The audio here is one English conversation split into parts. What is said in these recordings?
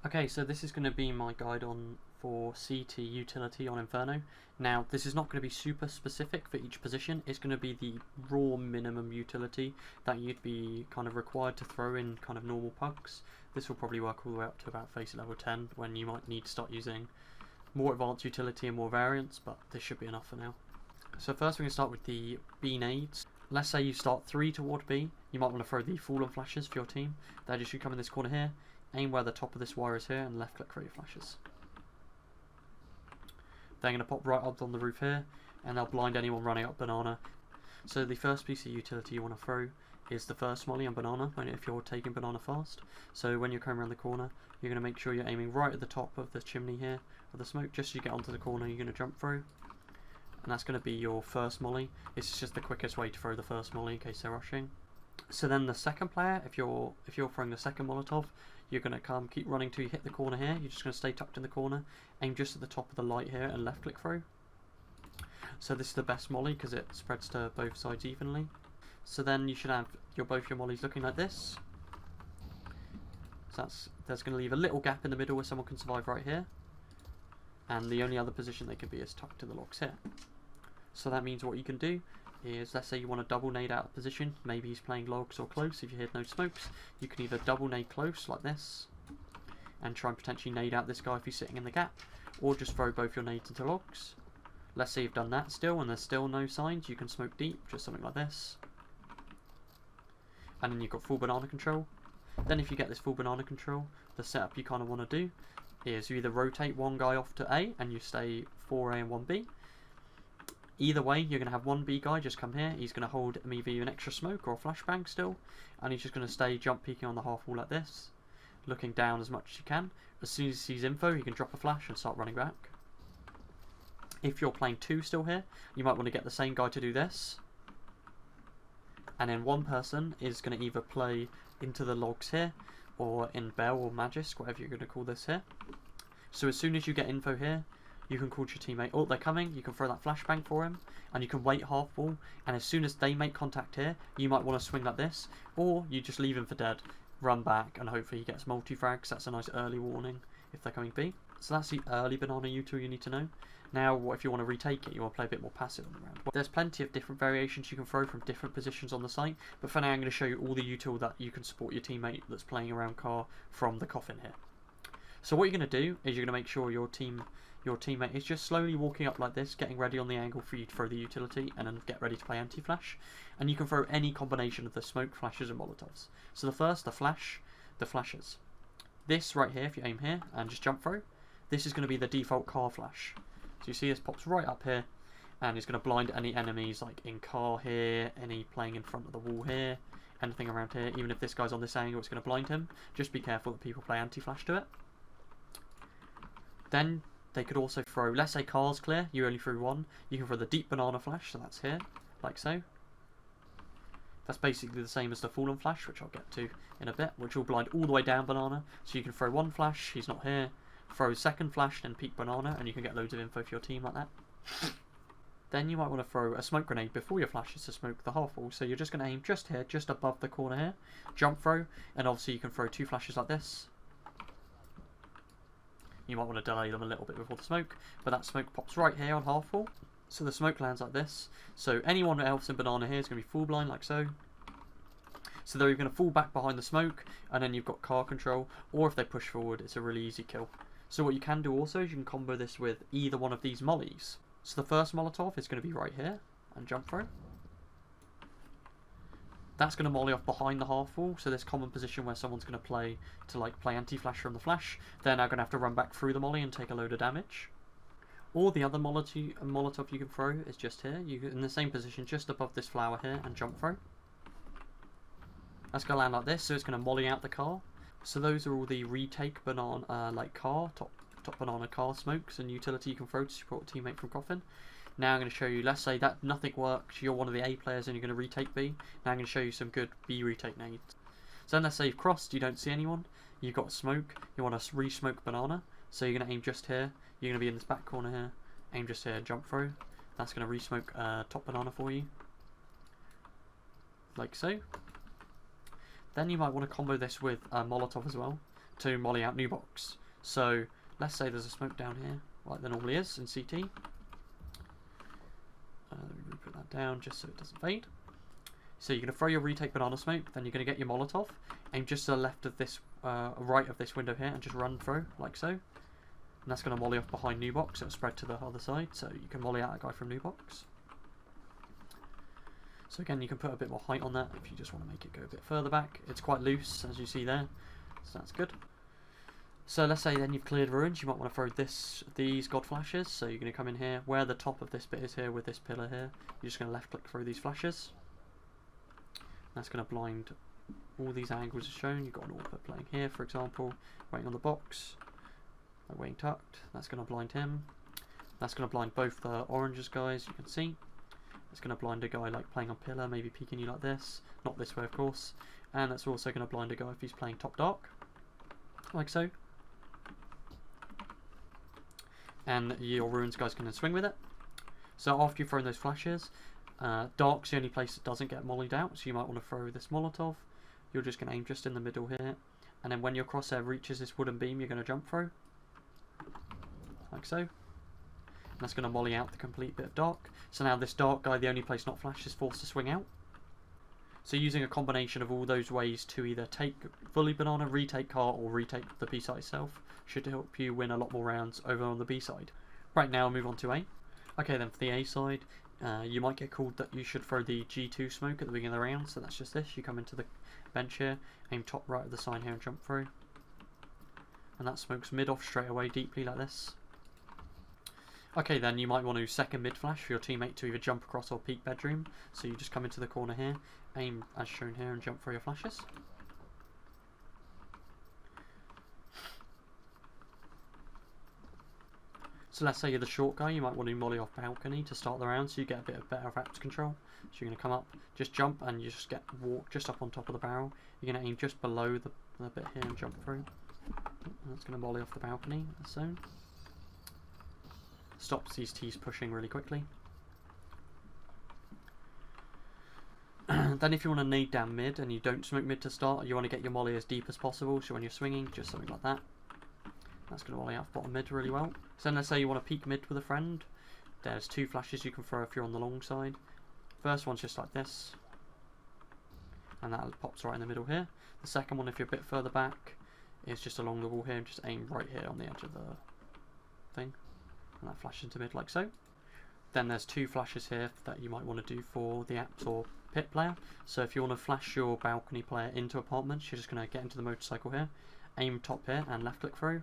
Okay, so this is going to be my guide on for CT utility on Inferno. Now, this is not going to be super specific for each position. It's going to be the raw minimum utility that you'd be kind of required to throw in kind of normal pugs. This will probably work all the way up to about face level 10 when you might need to start using more advanced utility and more variants, but this should be enough for now. So first we're going to start with the B nades. Let's say you start 3 toward B, you might want to throw the fallen flashes for your team. They just should come in this corner here, aim where the top of this wire is here, and left click for your flashes. They're going to pop right up on the roof here, and they'll blind anyone running up banana. So the first piece of utility you want to throw is the first molly on banana, if you're taking banana fast. So when you're coming around the corner, you're going to make sure you're aiming right at the top of the chimney here, of the smoke. Just as you get onto the corner, you're going to jump through. And that's going to be your first molly. It's just the quickest way to throw the first molly in case they're rushing. So then the second player, if you're throwing the second Molotov, you're going to keep running till you hit the corner here. You're just going to stay tucked in the corner, aim just at the top of the light here, and left click through. So this is the best molly because it spreads to both sides evenly. So then you should have both your mollies looking like this. So there's going to leave a little gap in the middle where someone can survive right here. And the only other position they can be is tucked to the logs here. So that means what you can do is, let's say you want to double nade out of position, maybe he's playing logs or close. If you hear no smokes, you can either double nade close like this and try and potentially nade out this guy if he's sitting in the gap, or just throw both your nades into logs. Let's say you've done that still and there's still no signs, you can smoke deep, just something like this. And then you've got full banana control. Then if you get this full banana control, the setup you kind of want to do is you either rotate one guy off to A and you stay 4A and 1B. Either way, you're going to have one B guy just come here. He's going to hold maybe an extra smoke or a flashbang still, and he's just going to stay jump peeking on the half wall like this, looking down as much as you can. As soon as he sees info, he can drop a flash and start running back. If you're playing 2 still here, you might want to get the same guy to do this, and then one person is going to either play into the logs here, or in Bell or Magisk, whatever you're going to call this here. So as soon as you get info here, you can call to your teammate, oh, they're coming, you can throw that flashbang for him, and you can wait half wall, and as soon as they make contact here, you might want to swing like this, or you just leave him for dead, run back, and hopefully he gets multi-frags. That's a nice early warning if they're coming B. So that's the early banana util you need to know. Now, what if you want to retake it? You want to play a bit more passive on the round. Well, there's plenty of different variations you can throw from different positions on the site, but for now I'm going to show you all the util that you can support your teammate that's playing around car from the coffin here. So what you're going to do is you're going to make sure your teammate is just slowly walking up like this, getting ready on the angle for you to throw the utility, and then get ready to play anti-flash. And you can throw any combination of the smoke, flashes, and Molotovs. So the first, the flashes. This right here, if you aim here and just jump through, this is going to be the default car flash. So you see this pops right up here, and it's going to blind any enemies like in car here, any playing in front of the wall here, anything around here. Even if this guy's on this angle, it's going to blind him. Just be careful that people play anti-flash to it. Then they could also throw, let's say car's clear, you only threw one, you can throw the deep banana flash, so that's here, like so. That's basically the same as the fallen flash, which I'll get to in a bit, which will blind all the way down banana. So you can throw one flash, he's not here, throw second flash, then peek banana, and you can get loads of info for your team like that. Then you might want to throw a smoke grenade before your flashes to smoke the half wall. So you're just going to aim just here, just above the corner here, jump throw, and obviously you can throw 2 flashes like this. You might want to delay them a little bit before the smoke, but that smoke pops right here on half wall. So the smoke lands like this. So anyone else in banana here is going to be full blind like so. So they're going to fall back behind the smoke, and then you've got car control, or if they push forward, it's a really easy kill. So what you can do also is you can combo this with either one of these mollies. So the first Molotov is going to be right here, and jump through. That's going to molly off behind the half wall, so this common position where someone's going to play anti-flash from the flash. They're now going to have to run back through the molly and take a load of damage. Or the other Molotov you can throw is just here. You in the same position, just above this flower here, and jump through. That's going to land like this, so it's going to molly out the car. So those are all the retake banana car, top banana car smokes and utility you can throw to support a teammate from coffin. Now I'm going to show you, let's say that nothing works, you're one of the A players and you're going to retake B. Now I'm going to show you some good B retake nades. So then let's say you've crossed, you don't see anyone, you've got smoke, you want to re-smoke banana. So you're going to aim just here, you're going to be in this back corner here, aim just here, jump through. That's going to re-smoke top banana for you. Like so. Then you might want to combo this with Molotov as well to molly out new box. So let's say there's a smoke down here, like there normally is in CT. Let me put that down just so it doesn't fade. So you're going to throw your retake banana smoke, then you're going to get your Molotov, aim just to the left of this, right of this window here, and just run through, like so. And that's going to molly off behind new box, it'll spread to the other side, so you can molly out a guy from new box. So again, you can put a bit more height on that if you just want to make it go a bit further back. It's quite loose, as you see there, so that's good. So let's say then you've cleared ruins, you might want to throw these god flashes. So you're going to come in here, where the top of this bit is here with this pillar here, you're just going to left click through these flashes. That's going to blind all these angles as shown. You've got an author playing here, for example, waiting on the box, waiting tucked. That's going to blind him. That's going to blind both the oranges guys, you can see. It's going to blind a guy like playing on pillar, maybe peeking you like this. Not this way, of course. And that's also going to blind a guy if he's playing top dark, like so. And your ruins guy's going to swing with it. So after you've thrown those flashes, dark's the only place that doesn't get mollied out, so you might want to throw this Molotov. You're just going to aim just in the middle here, and then when your crosshair reaches this wooden beam, you're going to jump through, like so. And that's going to molly out the complete bit of dark. So now this dark guy, the only place not flashed, is forced to swing out. So using a combination of all those ways to either take fully banana, retake car, or retake the B side itself should help you win a lot more rounds over on the B side. Right, now I'll move on to A. Okay, then for the A side, you might get called that you should throw the G2 smoke at the beginning of the round, so that's just this. You come into the bench here, aim top right of the sign here and jump through. And that smokes mid off straight away deeply like this. Okay, then you might want to second mid flash for your teammate to either jump across or peek bedroom. So you just come into the corner here, aim as shown here and jump through your flashes. So let's say you're the short guy, you might want to molly off balcony to start the round so you get a bit of better apps control. So you're going to come up, just jump, and you just walk just up on top of the barrel. You're going to aim just below the bit here and jump through. That's going to molly off the balcony, as shown. Stops these T's pushing really quickly. Then if you want to nade down mid and you don't smoke mid to start, you want to get your molly as deep as possible, so when you're swinging, just something like that. That's going to molly out bottom mid really well. So then let's say you want to peek mid with a friend. There's two flashes you can throw if you're on the long side. First one's just like this, and that pops right in the middle here. The second one, if you're a bit further back, is just along the wall here and just aim right here on the edge of the thing. And that flashes into mid like so. Then there's two flashes here that you might want to do for the apps or pit player. So if you want to flash your balcony player into apartments, you're just going to get into the motorcycle here, aim top here and left click through.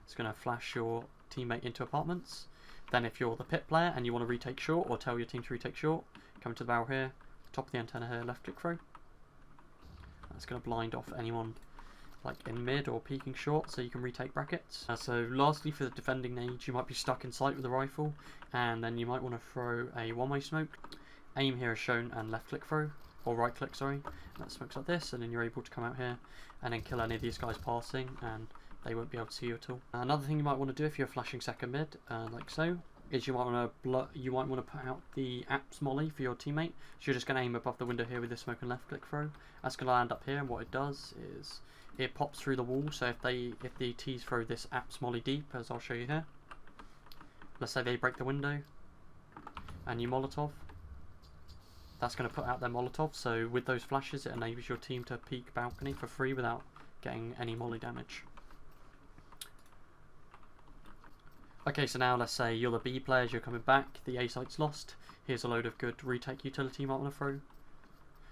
It's going to flash your teammate into apartments. Then if you're the pit player and you want to retake short or tell your team to retake short, come to the barrel here, top of the antenna here, left click through. That's going to blind off anyone like in mid or peeking short, so you can retake brackets. So lastly, for the defending nades, you might be stuck in sight with a rifle, and then you might want to throw a one-way smoke. Aim here as shown and left click through, or right click, sorry. And that smokes like this, and then you're able to come out here and then kill any of these guys passing, and they won't be able to see you at all. Another thing you might want to do if you're flashing second mid, like so, is you might want to put out the apps molly for your teammate. So you're just going to aim above the window here with this smoke and left click through. That's going to land up here, and what it does is it pops through the wall. So if the T's throw this apps molly deep, as I'll show you here, let's say they break the window and you Molotov, that's going to put out their Molotov. So with those flashes, it enables your team to peek balcony for free without getting any molly damage. Okay, so now let's say you're the B players, you're coming back, the A site's lost. Here's a load of good retake utility you might want to throw.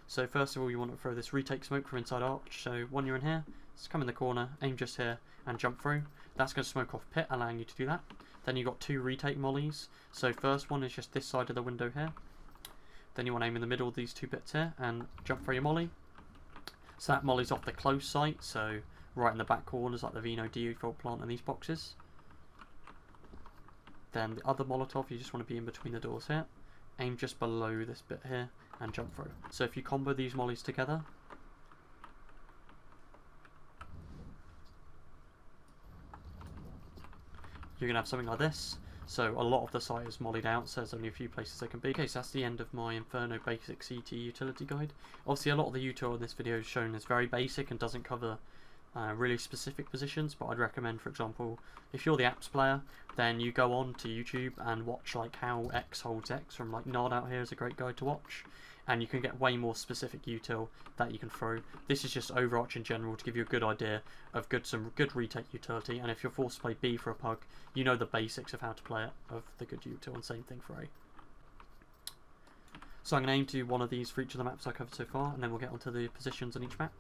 So first of all, you want to throw this retake smoke from inside arch. So when you're in here, just come in the corner, aim just here, and jump through. That's going to smoke off pit, allowing you to do that. Then you've got two retake mollies. So first one is just this side of the window here. Then you want to aim in the middle of these two bits here, and jump through your molly. So that molly's off the close site, so right in the back corners, like the Vino default plant and these boxes. Then the other Molotov, you just want to be in between the doors here. Aim just below this bit here and jump through. So if you combo these mollies together, you're going to have something like this. So a lot of the site is mollied out, so there's only a few places they can be. Okay, so that's the end of my Inferno basic CT utility guide. Obviously a lot of the util in this video is shown as very basic and doesn't cover really specific positions, but I'd recommend, for example, if you're the apps player, then you go on to YouTube and watch like how X holds X from like Nod out here is a great guide to watch, and you can get way more specific util that you can throw. This is just Overwatch in general to give you a good idea of some good retake utility, and if you're forced to play B for a pug, you know the basics of how to play it, of the good util, and same thing for A. So I'm going to aim to one of these for each of the maps I covered so far, and then we'll get onto the positions on each map.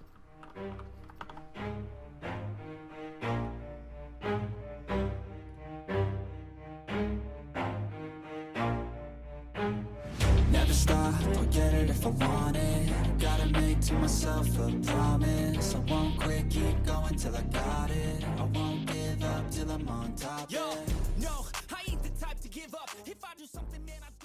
Never stop, I'll get it if I want it. Gotta make to myself a promise. I won't quit, keep going till I got it. I won't give up till I'm on top. Yo, no, I ain't the type to give up. If I do something, man, I